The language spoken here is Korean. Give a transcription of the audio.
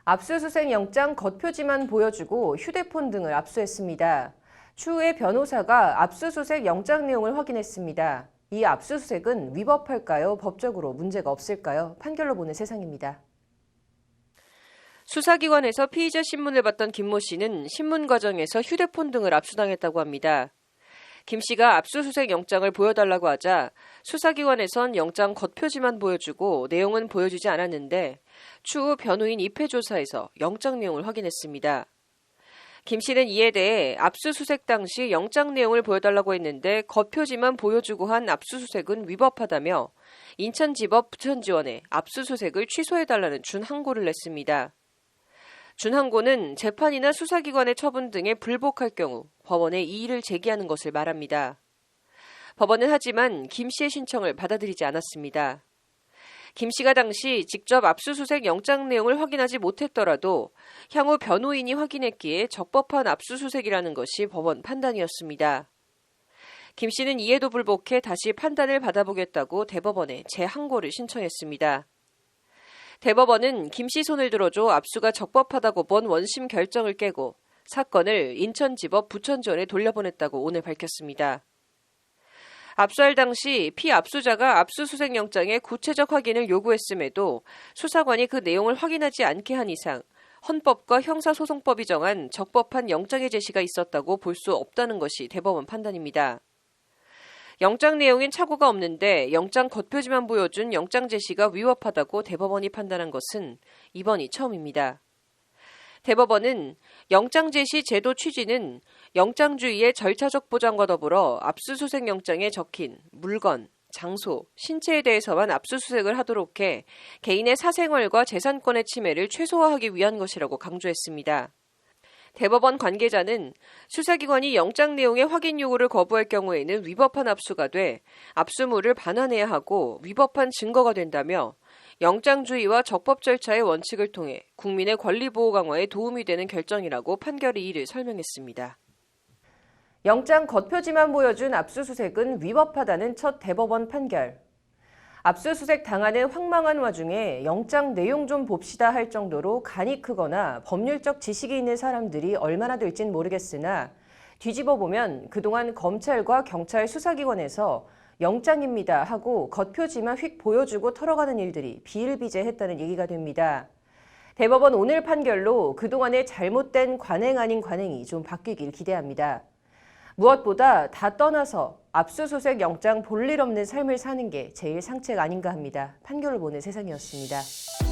압수수색 영장 겉표지만 보여주고 휴대폰 등을 압수했습니다. 추후에 변호사가 압수수색 영장 내용을 확인했습니다. 이 압수수색은 위법할까요? 법적으로 문제가 없을까요? 판결로 보는 세상입니다. 수사기관에서 피의자 신문을 받던 김모 씨는 신문 과정에서 휴대폰 등을 압수당했다고 합니다. 김 씨가 압수수색 영장을 보여달라고 하자 수사기관에선 영장 겉표지만 보여주고 내용은 보여주지 않았는데 추후 변호인 입회조사에서 영장 내용을 확인했습니다. 김 씨는 이에 대해 압수수색 당시 영장 내용을 보여달라고 했는데 겉표지만 보여주고 한 압수수색은 위법하다며 인천지법 부천지원에 압수수색을 취소해달라는 준항고를 냈습니다. 준항고는 재판이나 수사기관의 처분 등에 불복할 경우 법원에 이의를 제기하는 것을 말합니다. 법원은 하지만 김 씨의 신청을 받아들이지 않았습니다. 김 씨가 당시 직접 압수수색 영장 내용을 확인하지 못했더라도 향후 변호인이 확인했기에 적법한 압수수색이라는 것이 법원 판단이었습니다. 김 씨는 이에도 불복해 다시 판단을 받아보겠다고 대법원에 재항고를 신청했습니다. 대법원은 김 씨 손을 들어줘 압수가 적법하다고 본 원심 결정을 깨고 사건을 인천지법 부천지원에 돌려보냈다고 오늘 밝혔습니다. 압수할 당시 피압수자가 압수수색 영장의 구체적 확인을 요구했음에도 수사관이 그 내용을 확인하지 않게 한 이상 헌법과 형사소송법이 정한 적법한 영장의 제시가 있었다고 볼 수 없다는 것이 대법원 판단입니다. 영장 내용엔 착오가 없는데 영장 겉표지만 보여준 영장 제시가 위법하다고 대법원이 판단한 것은 이번이 처음입니다. 대법원은 영장 제시 제도 취지는 영장주의의 절차적 보장과 더불어 압수수색 영장에 적힌 물건, 장소, 신체에 대해서만 압수수색을 하도록 해 개인의 사생활과 재산권의 침해를 최소화하기 위한 것이라고 강조했습니다. 대법원 관계자는 수사기관이 영장 내용의 확인 요구를 거부할 경우에는 위법한 압수가 돼 압수물을 반환해야 하고 위법한 증거가 된다며 영장주의와 적법 절차의 원칙을 통해 국민의 권리 보호 강화에 도움이 되는 결정이라고 판결의 이를 설명했습니다. 영장 겉표지만 보여준 압수수색은 위법하다는 첫 대법원 판결. 압수수색 당하는 황망한 와중에 영장 내용 좀 봅시다 할 정도로 간이 크거나 법률적 지식이 있는 사람들이 얼마나 될진 모르겠으나 뒤집어 보면 그동안 검찰과 경찰 수사기관에서 영장입니다 하고 겉표지만 휙 보여주고 털어가는 일들이 비일비재했다는 얘기가 됩니다. 대법원 오늘 판결로 그동안의 잘못된 관행 아닌 관행이 좀 바뀌길 기대합니다. 무엇보다 다 떠나서 압수수색 영장 볼 일 없는 삶을 사는 게 제일 상책 아닌가 합니다. 판결을 보는 세상이었습니다.